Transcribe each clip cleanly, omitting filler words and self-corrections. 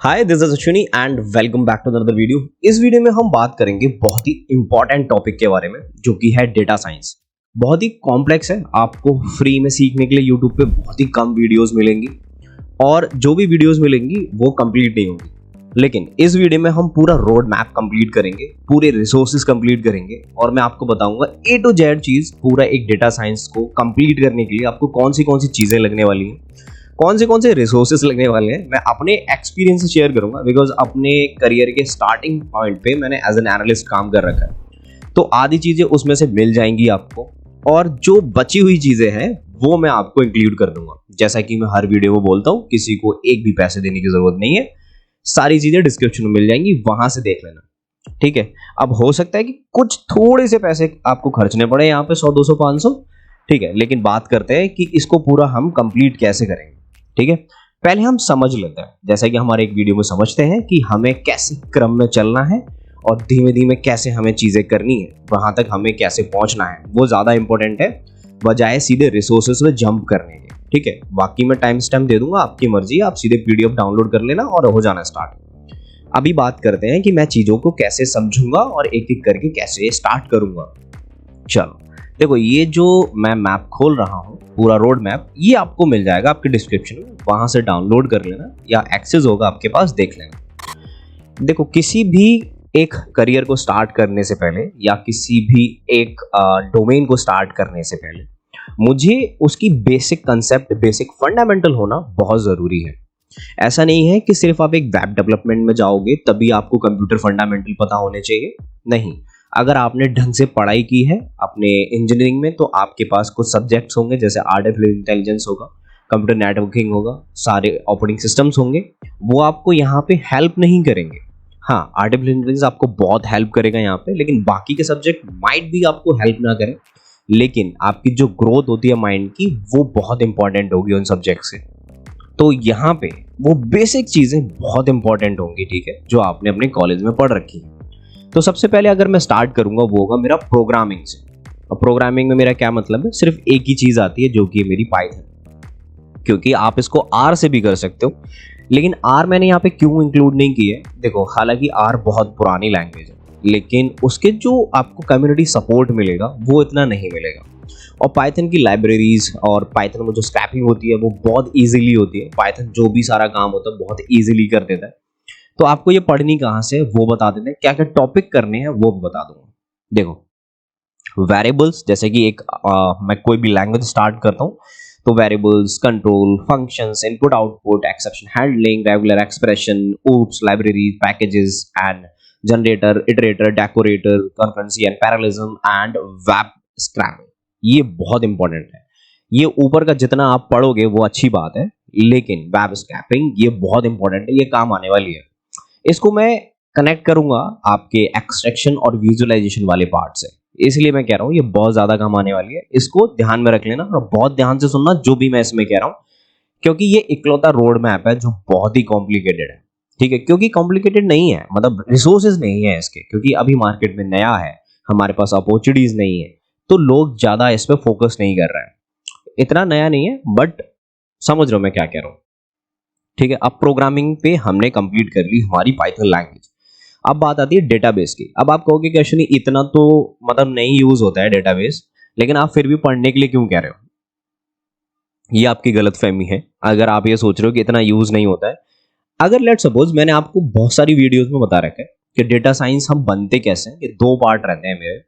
Hi this is Ashwini and welcome back to another video. इस वीडियो में हम बात करेंगे बहुत ही इंपॉर्टेंट टॉपिक के बारे में जो कि है डेटा साइंस। बहुत ही कॉम्प्लेक्स है, आपको फ्री में सीखने के लिए यूट्यूब पे बहुत ही कम वीडियोस मिलेंगी और जो भी वीडियोस मिलेंगी वो कंप्लीट नहीं होंगी। लेकिन इस वीडियो में हम पूरा रोड मैप कंप्लीट करेंगे, पूरे रिसोर्सेज कंप्लीट करेंगे और मैं आपको बताऊंगा ए टू जेड चीज पूरा एक डेटा साइंस को कंप्लीट करने के लिए आपको कौन सी चीजें लगने वाली हैं, कौन से रिसोर्सेज लगने वाले हैं। मैं अपने एक्सपीरियंस से शेयर करूंगा बिकॉज अपने करियर के स्टार्टिंग पॉइंट पे मैंने एज एन एनालिस्ट काम कर रखा है, तो आधी चीजें उसमें से मिल जाएंगी आपको और जो बची हुई चीजें हैं वो मैं आपको इंक्लूड कर दूंगा। जैसा कि मैं हर वीडियो में बोलता हूँ, किसी को एक भी पैसे देने की जरूरत नहीं है, सारी चीजें डिस्क्रिप्शन में मिल जाएंगी, वहां से देख लेना। ठीक है, अब हो सकता है कि कुछ थोड़े से पैसे आपको खर्चने पड़े यहाँ पे 100 200 500, ठीक है, लेकिन बात करते हैं कि इसको पूरा हम कंप्लीट कैसे करेंगे। ठीक है, पहले हम समझ लेते हैं, जैसा कि हमारे एक वीडियो में समझते हैं कि हमें कैसे क्रम में चलना है और धीमे धीमे कैसे हमें चीजें करनी है, वहां तक हमें कैसे पहुंचना है, वो ज्यादा इंपॉर्टेंट है बजाय सीधे रिसोर्सेज में जंप करने के। ठीक है, बाकी मैं टाइम स्टैम्प दे दूंगा, आपकी मर्जी, आप सीधे पीडीएफ डाउनलोड कर लेना और हो जाना स्टार्ट। अभी बात करते हैं कि मैं चीजों को कैसे समझूंगा और एक एक करके कैसे स्टार्ट करूंगा। चलो देखो, ये जो मैं मैप खोल रहा हूँ, पूरा रोड मैप, ये आपको मिल जाएगा आपके डिस्क्रिप्शन में, वहां से डाउनलोड कर लेना या एक्सेस होगा आपके पास, देख लेना। देखो, किसी भी एक करियर को स्टार्ट करने से पहले या किसी भी एक डोमेन को स्टार्ट करने से पहले मुझे उसकी बेसिक कंसेप्ट, बेसिक फंडामेंटल होना बहुत जरूरी है। ऐसा नहीं है कि सिर्फ आप एक वेब डेवलपमेंट में जाओगे तभी आपको कंप्यूटर फंडामेंटल पता होने चाहिए, नहीं। अगर आपने ढंग से पढ़ाई की है अपने इंजीनियरिंग में तो आपके पास कुछ सब्जेक्ट्स होंगे, जैसे आर्टिफिशियल इंटेलिजेंस होगा, कंप्यूटर नेटवर्किंग होगा, सारे ऑपरेटिंग सिस्टम्स होंगे, वो आपको यहाँ पे हेल्प नहीं करेंगे। हाँ, आर्टिफिशियल इंटेलिजेंस आपको बहुत हेल्प करेगा यहाँ पे, लेकिन बाकी के सब्जेक्ट माइट भी आपको हेल्प ना करें, लेकिन आपकी जो ग्रोथ होती है माइंड की वो बहुत इंपॉर्टेंट होगी उन सब्जेक्ट से। तो यहाँ पे वो बेसिक चीजें बहुत इंपॉर्टेंट होंगी, ठीक है, जो आपने अपने कॉलेज में पढ़ रखी है। तो सबसे पहले अगर मैं स्टार्ट करूंगा वो होगा मेरा प्रोग्रामिंग से। और प्रोग्रामिंग में मेरा क्या मतलब है, सिर्फ एक ही चीज आती है जो कि मेरी पाइथन, क्योंकि आप इसको आर से भी कर सकते हो, लेकिन आर मैंने यहाँ पे क्यों इंक्लूड नहीं की है, देखो, हालांकि आर बहुत पुरानी लैंग्वेज है लेकिन उसके जो आपको कम्युनिटी सपोर्ट मिलेगा वो इतना नहीं मिलेगा। और पाइथन की लाइब्रेरीज और पाइथन में जो स्क्रैपिंग होती है वो बहुत ईजिली होती है, पाइथन जो भी सारा काम होता है बहुत ईजिली कर देता है। तो आपको ये पढ़नी कहाँ से वो बता देते हैं, क्या क्या टॉपिक करने हैं वो भी बता दूंगा। देखो, वेरिएबल्स, जैसे कि एक मैं कोई भी लैंग्वेज स्टार्ट करता हूँ तो variables, control, functions, input output, exception handling, regular expression, oops, library, packages and generator, iterator, decorator, concurrency and parallelism and web scrapping, ये बहुत इंपॉर्टेंट है। ये ऊपर का जितना आप पढ़ोगे वो अच्छी बात है, लेकिन वेब स्क्रैपिंग ये बहुत इंपॉर्टेंट है, ये काम आने वाली है। इसको मैं कनेक्ट करूंगा आपके एक्सट्रैक्शन और विजुअलाइजेशन वाले पार्ट से, इसलिए मैं कह रहा हूं ये बहुत ज्यादा काम आने वाली है। इसको ध्यान में रख लेना और बहुत ध्यान से सुनना जो भी मैं इसमें कह रहा हूं, क्योंकि ये इकलौता रोड मैप है जो बहुत ही कॉम्प्लिकेटेड है। ठीक है, क्योंकि कॉम्प्लिकेटेड नहीं है, मतलब रिसोर्सेज नहीं है इसके, क्योंकि अभी मार्केट में नया है, हमारे पास अपॉर्चुनिटीज नहीं है, तो लोग ज्यादा इस पर फोकस नहीं कर रहे हैं। इतना नया नहीं है, बट समझ रहे हो मैं क्या कह रहा हूं। ठीक है, अब प्रोग्रामिंग पे हमने कंप्लीट कर ली हमारी पाइथन लैंग्वेज। अब बात आती है डेटाबेस की। अब आप कहोगे कि एक्चुअली इतना तो मतलब नहीं यूज होता है डेटाबेस, लेकिन आप फिर भी पढ़ने के लिए क्यों कह रहे हो, ये आपकी गलतफहमी है। अगर आप ये सोच रहे हो कि इतना यूज नहीं होता है, अगर लेट सपोज मैंने आपको बहुत सारी वीडियोस में बता रखा है कि डेटा साइंस हम बनते कैसे हैं, ये दो पार्ट रहते हैं मेरे,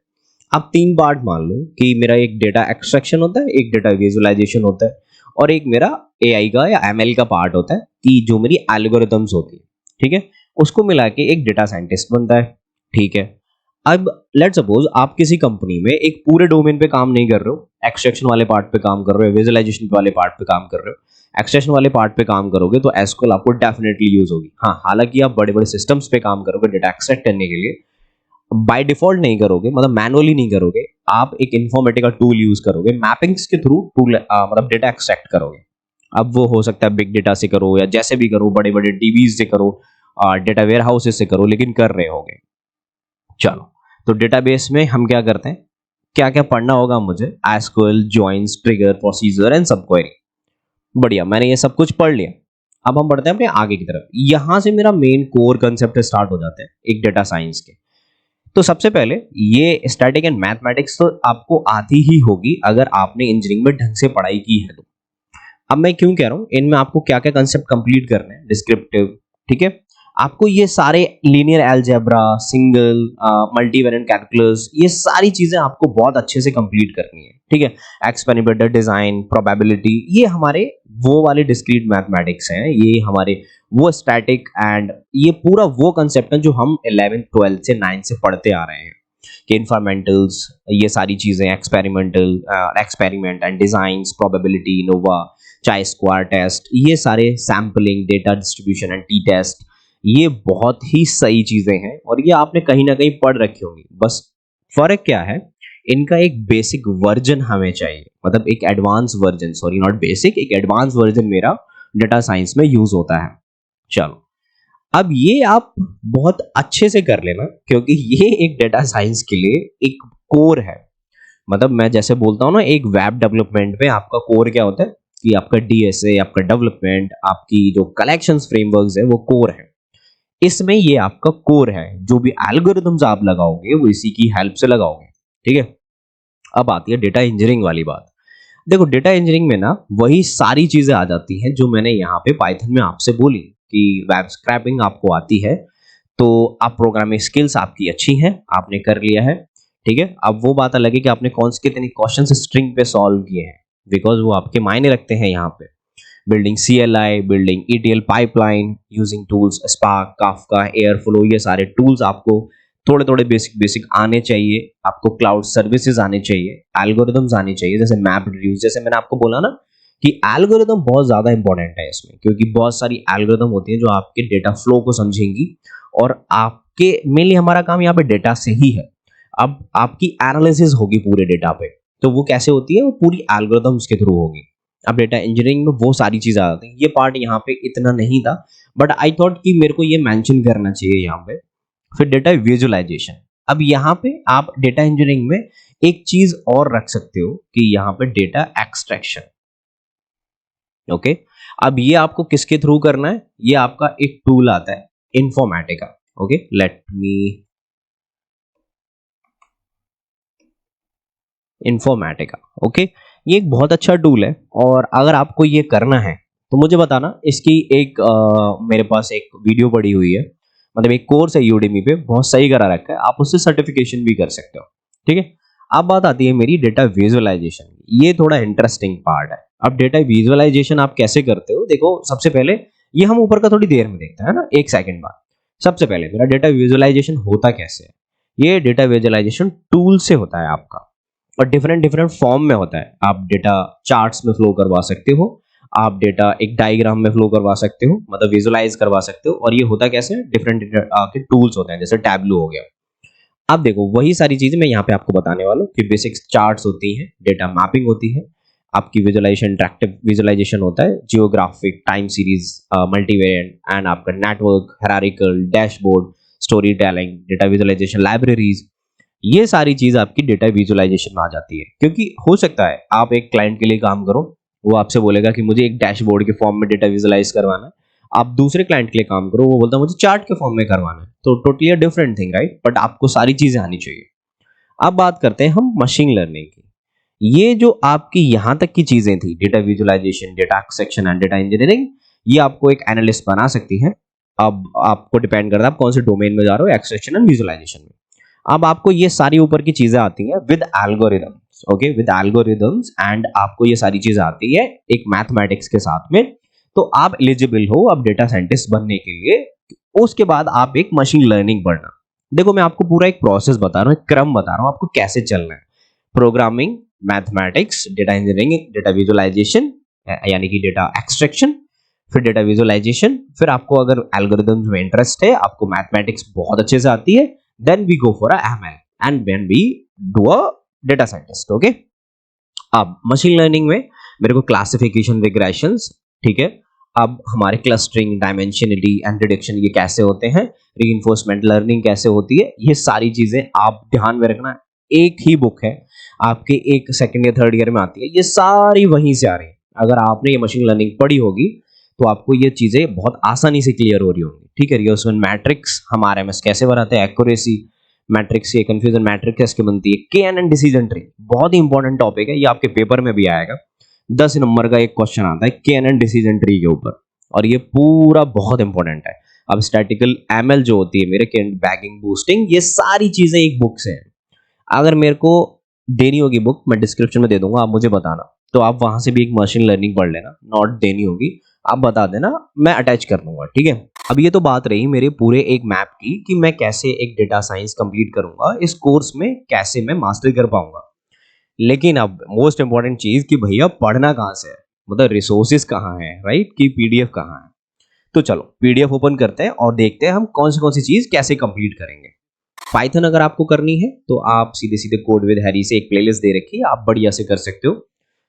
आप तीन पार्ट मान लो कि मेरा एक डेटा एक्सट्रैक्शन होता है, एक डेटा विजुअलाइजेशन होता है और एक मेरा एआई का या एमएल का पार्ट होता है कि जो मेरी एल्गोरिथम्स होती है। ठीक है, उसको मिला के एक डेटा साइंटिस्ट बनता है। ठीक है, अब लेट सपोज आप किसी कंपनी में एक पूरे डोमेन पे काम नहीं कर रहे हो, एक्सट्रैक्शन वाले पार्ट पे काम कर रहे हो, विजुअलाइजेशन वाले पार्ट पे काम कर रहे हो, एक्सट्रैक्शन वाले पार्ट पे काम करोगे तो एसक्यूएल आपको डेफिनेटली यूज होगी। हाँ, हालांकि आप बड़े बड़े सिस्टम्स पे काम करोगे डेटा एक्सट्रैक्ट करने के लिए, बाय डिफॉल्ट नहीं करोगे, मतलब मैनुअली नहीं करोगे, आप एक इन्फॉर्मेटिका टूल यूज करोगे, मैपिंग्स के थ्रू टूल मतलब डेटा एक्सट्रैक्ट करोगे। अब वो हो सकता है बिग डेटा से करो या जैसे भी करो, बड़े बड़े डीबीज से करो, डेटा वेयर हाउसेस से करो, लेकिन कर रहे होगे। चलो, तो डेटाबेस में हम क्या करते हैं, क्या क्या पढ़ना होगा मुझे, SQL, joins, trigger, procedure and सब क्वेरी। बढ़िया, मैंने ये सब कुछ पढ़ लिया। अब हम बढ़ते हैं अपने आगे की तरफ। यहां से मेरा मेन कोर कंसेप्ट स्टार्ट हो जाते हैं एक डेटा साइंस के। तो सबसे पहले ये स्टैटिक एंड मैथमेटिक्स तो आपको आती ही होगी अगर आपने इंजीनियरिंग में ढंग से पढ़ाई की है तो। अब मैं क्यों कह रहा हूं इनमें आपको क्या क्या कंसेप्ट कंप्लीट करने हैं, डिस्क्रिप्टिव, ठीक है। आपको ये सारे लीनियर अलजेब्रा, सिंगल, मल्टीवेरिएंट कैलकुलस, ये सारी चीजें आपको बहुत अच्छे से कंप्लीट करनी है, ठीक है। एक्सपेरिमेंटल डिजाइन, प्रोबेबिलिटी, ये हमारे वो वाले डिस्क्रीट मैथमेटिक्स हैं, ये हमारे वो स्टैटिक एंड ये पूरा वो कंसेप्ट है जो हम 11th 12th से 9th से पढ़ते आ रहे हैं कि इन्फॉर्मेंटल्स, ये सारी चीजें, experiment and designs, probability, ANOVA, chi square test, ये सारे sampling, data distribution and t test, ये बहुत ही सही चीजें हैं और ये आपने कहीं ना कहीं पढ़ रखी होंगी। बस फर्क क्या है, इनका एक बेसिक वर्जन हमें चाहिए, मतलब एक advance version, sorry not basic, एक एडवांस वर्जन मेरा डेटा साइंस में यूज होता है। चलो, अब ये आप बहुत अच्छे से कर लेना क्योंकि ये एक डेटा साइंस के लिए एक कोर है। मतलब मैं जैसे बोलता हूँ ना, एक वेब डेवलपमेंट में आपका कोर क्या होता है कि आपका डीएसए, आपका डेवलपमेंट, आपकी जो कलेक्शंस फ्रेमवर्क्स है वो कोर है। इसमें ये आपका कोर है, जो भी एल्गोरिथम्स आप लगाओगे वो इसी की हेल्प से लगाओगे, ठीक है। अब आती है डेटा इंजीनियरिंग वाली बात। देखो, डेटा इंजीनियरिंग में ना वही सारी चीजें आ जाती हैं जो मैंने यहाँ पे पाइथन में आपसे बोली कि वेब स्क्रैपिंग आपको आती है तो आप प्रोग्रामिंग स्किल्स आपकी अच्छी हैं, आपने कर लिया है, ठीक है। अब वो बात अलग है कि आपने कौन से कितने क्वेश्चन स्ट्रिंग पे सॉल्व किए हैं, बिकॉज वो आपके मायने रखते हैं यहाँ पे। Building CLI, building ETL pipeline, using tools spark, Kafka, airflow, ये सारे टूल्स आपको थोड़े थोड़े बेसिक आने चाहिए। आपको क्लाउड सर्विसेज आने चाहिए, एल्गोरिथम्स आने चाहिए, जैसे मैप रिड्यूस, जैसे मैंने आपको बोला ना कि एल्गोरिथम बहुत ज्यादा इंपॉर्टेंट है इसमें, क्योंकि बहुत सारी एल्गोरिथम होती है जो आपके डेटा फ्लो को समझेंगी और आपके मेनली हमारा काम यहाँ पे डेटा से ही है। अब आपकी एनालिसिस होगी पूरे डेटा पे, तो वो कैसे होती है, वो पूरी एल्गोरिथम्स के थ्रू होगी। अब डेटा इंजीनियरिंग में वो सारी चीजें आ जाती हैं। ये पार्ट यहाँ पे इतना नहीं था, बट आई थॉट कि मेरे को ये मेंशन करना चाहिए यहाँ पे। फिर डेटा विजुअलाइजेशन। अब यहाँ पे आप डेटा इंजीनियरिंग में एक चीज और रख सकते हो कि यहाँ पे डेटा एक्सट्रैक्शन, ओके। अब ये आपको किसके थ्रू करना है, ये आपका एक टूल आता है Informatica, okay. Let me, Informatica, okay. ये एक बहुत अच्छा टूल है और अगर आपको ये करना है तो मुझे बताना। इसकी एक मेरे पास एक वीडियो पड़ी हुई है, मतलब एक कोर्स है यूडेमी पे, बहुत सही करा रखा है, आप उससे सर्टिफिकेशन भी कर सकते हो, ठीक है। अब बात आती है मेरी डेटा विजुअलाइजेशन, ये थोड़ा इंटरेस्टिंग पार्ट है। अब डेटा विजुअलाइजेशन आप कैसे करते हो, देखो सबसे पहले ये हम ऊपर का थोड़ी देर में देखते हैं ना, एक सेकंड बाद। सबसे पहले मेरा डेटा विजुअलाइजेशन होता कैसे है, ये डेटा विजुअलाइजेशन टूल से होता है आपका और डिफरेंट डिफरेंट फॉर्म में होता है। आप डेटा चार्ट्स में फ्लो करवा सकते हो, आप डेटा एक डायग्राम में फ्लो करवा सकते हो, मतलब विजुअलाइज करवा सकते हो। और ये होता कैसे, डिफरेंट के टूल्स होते हैं, जैसे टैबलू हो गया। अब देखो वही सारी चीजें मैं यहाँ पे आपको बताने वाला हूँ कि बेसिक चार्ट्स होती हैं, डेटा मैपिंग होती है, आपकी विजुअलाइजेशन, इंटरैक्टिव विजुअलाइजेशन होता है, geographic, time series, multivariant and आपका network, hierarchical, dashboard, story telling, data visualisation, libraries, ये सारी चीज आपकी डेटा विजुअलाइजेशन में आ जाती है। क्योंकि हो सकता है आप एक क्लाइंट के लिए काम करो, वो आपसे बोलेगा कि मुझे एक डैशबोर्ड के फॉर्म में डेटा विजुअलाइज करवाना है। आप दूसरे क्लाइंट के लिए काम करो, वो बोलता है मुझे चार्ट के फॉर्म में करवाना है। तो totally different thing, right. But आपको सारी चीजें आनी चाहिए। अब बात करते हैं हम मशीन लर्निंग की। ये जो आपकी यहां तक की चीजें थी, data visualisation, data extraction and data engineering, ये आपको एक एनालिस्ट बना सकती है। अब आपको डिपेंड करता है आप कौन से डोमेन में जा रहे हो, एक्सट्रैक्शन एंड विजुअलाइजेशन में। अब आपको ये सारी ऊपर की चीजें आती हैं with algorithms, okay, with algorithms, and आपको ये सारी चीजें आती है एक मैथमेटिक्स के साथ में। तो आप एलिजिबल हो अब डेटा साइंटिस्ट बनने के लिए। उसके बाद आप एक मशीन लर्निंग पढ़ना। देखो मैं आपको पूरा एक प्रोसेस बता रहा हूँ, एक क्रम बता रहा हूँ आपको कैसे चलना है। Programming, mathematics, data engineering, data visualisation यानी कि डेटा एक्सट्रैक्शन, फिर डेटा विजुअलाइजेशन, फिर आपको अगर एल्गोरिथम्स में इंटरेस्ट है, आपको मैथमेटिक्स बहुत अच्छे से आती है, then we go for a ML and when we do a data scientist, okay। अब मशीन लर्निंग में मेरे को क्लासिफिकेशन, रिग्रेशंस, ठीक है। अब हमारे क्लस्टरिंग, डायमेंशनलिटी एंड प्रेडिक्शन ये कैसे होते हैं, रीइंफोर्समेंट लर्निंग कैसे होती है, ये सारी चीजें आप ध्यान में रखना। एक ही बुक है आपके, एक सेकंड या थर्ड ईयर में आती है, ये सारी वहीं से आ रही है। अगर आपने ये मशीन लर्निंग पढ़ी होगी तो आपको ये चीज़ें बहुत आसानी से क्लियर हो रही होंगी। ठीक है, रियोसमन मैट्रिक्स हम आरएमएस कैसे बनाते हैं, एक्यूरेसी मैट्रिक्स, ये कंफ्यूजन मैट्रिक्स कैसे बनती है, केएनएन डिसीजन ट्री बहुत ही इंपॉर्टेंट टॉपिक है, ये आपके पेपर में भी आएगा। 10 नंबर का एक क्वेश्चन आता है केएनएन डिसीजन ट्री के ऊपर, और ये पूरा बहुत इंपॉर्टेंट है। अब स्टैटिकल एमएल जो होती है मेरे बैगिंग बूस्टिंग, ये सारी चीजें एक बुक से हैं। अगर मेरे को देनी होगी बुक, मैं डिस्क्रिप्शन में दे दूंगा, आप मुझे बताना, तो आप वहां से भी एक मशीन लर्निंग पढ़ लेना। नोट देनी होगी आप बता देना, मैं अटैच कर दूंगा। ठीक है, अब ये तो बात रही मेरे पूरे एक मैप की कि मैं कैसे एक डेटा साइंस कंप्लीट करूंगा, इस कोर्स में कैसे मैं मास्टरी कर पाऊंगा। लेकिन अब मोस्ट इंपॉर्टेंट चीज कि भैया पढ़ना कहाँ से है, मतलब रिसोर्सेज कहाँ है, राइट, कि पीडीएफ कहाँ है। तो चलो पीडीएफ ओपन करते हैं और देखते हैं हम कौन सी चीज कैसे कंप्लीट करेंगे। पाइथन अगर आपको करनी है तो आप सीधे सीधे कोड विद हैरी से एक प्लेलिस्ट दे रखी है, आप बढ़िया से कर सकते हो।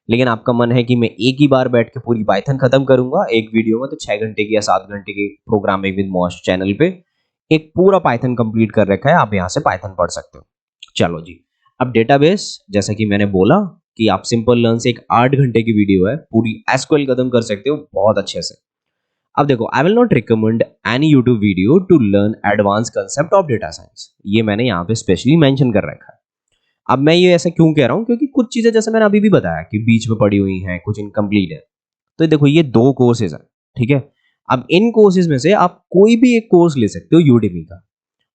लेकिन आपका मन है कि मैं एक ही बार बैठ के पूरी पाइथन खत्म करूंगा एक वीडियो में, तो 6 घंटे की या 7 घंटे की प्रोग्रामिंग विद मॉश चैनल पे एक पूरा पाइथन कंप्लीट कर रखा है, आप यहाँ से पाइथन पढ़ सकते हो। चलो जी, अब डेटाबेस, जैसा कि मैंने बोला कि आप सिंपल लर्न से एक 8 घंटे की वीडियो है, पूरी एसक्यूएल खत्म कर सकते हो बहुत अच्छे से। अब देखो, I will not recommend any YouTube video to learn advance concept of data science, ये मैंने यहाँ पे स्पेशली मेंशन कर रखा है। अब मैं ये ऐसा क्यों कह रहा हूँ, क्योंकि कुछ चीजें जैसे मैंने अभी भी बताया कि बीच में पड़ी हुई हैं, कुछ इनकम्प्लीट है। तो देखो ये 2 कोर्सेज हैं, ठीक है। अब इन कोर्सेज में से आप कोई भी एक कोर्स ले सकते हो यूडेमी का।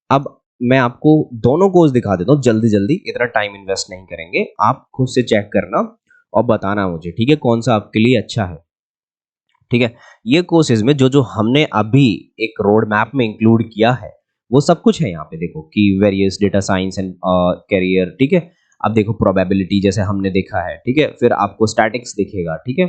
अब मैं आपको दोनों कोर्स दिखा देता हूँ जल्दी जल्दी, इतना टाइम इन्वेस्ट नहीं करेंगे, आप खुद से चेक करना और बताना मुझे, ठीक है, कौन सा आपके लिए अच्छा है। ठीक है, ये कोर्सेज में जो जो हमने अभी एक रोड मैप में इंक्लूड किया है वो सब कुछ है यहाँ पे। देखो कि various data science and career, ठीक है। अब देखो प्रोबेबिलिटी जैसे हमने देखा है, ठीक है, फिर आपको स्टैटिक्स दिखेगा, ठीक है,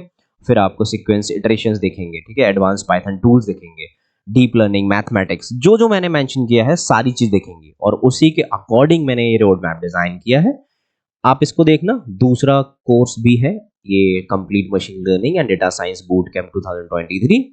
फिर आपको सीक्वेंस इटरेशंस दिखेंगे, ठीक है, एडवांस पाइथन टूल्स दिखेंगे, डीप लर्निंग, मैथमेटिक्स, जो जो मैंने मेंशन किया है सारी चीज दिखेंगी, और उसी के अकॉर्डिंग मैंने ये रोड मैप डिजाइन किया है। आप इसको देखना। दूसरा कोर्स भी है ये, complete machine learning and data science boot camp 2023,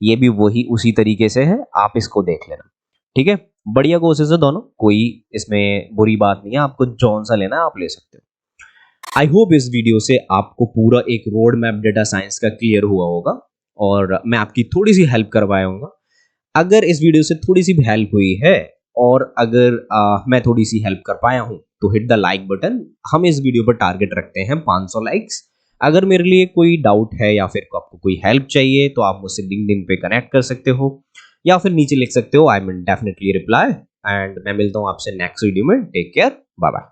ये भी वही उसी तरीके से है, आप इसको देख लेना। ठीक है, बढ़िया कोर्सेज है दोनों, कोई इसमें बुरी बात नहीं है, आपको जौन सा लेना है आप ले सकते हो। आई होप इस वीडियो से आपको पूरा एक रोड मैप डेटा साइंस का क्लियर हुआ होगा, और मैं आपकी थोड़ी सी हेल्प कर पाया हूँ। अगर इस वीडियो से थोड़ी सी भी हेल्प हुई है, और अगर मैं थोड़ी सी हेल्प कर पाया हूं, तो हिट द लाइक बटन। हम इस वीडियो पर टारगेट रखते हैं 500 लाइक्स। अगर मेरे लिए कोई डाउट है या फिर आपको कोई हेल्प चाहिए तो आप मुझसे लिंक्डइन पे कनेक्ट कर सकते हो, या फिर नीचे लिख सकते हो, I will definitely reply. And मैं मिलता हूं आपसे नेक्स्ट वीडियो में। Take care, bye bye.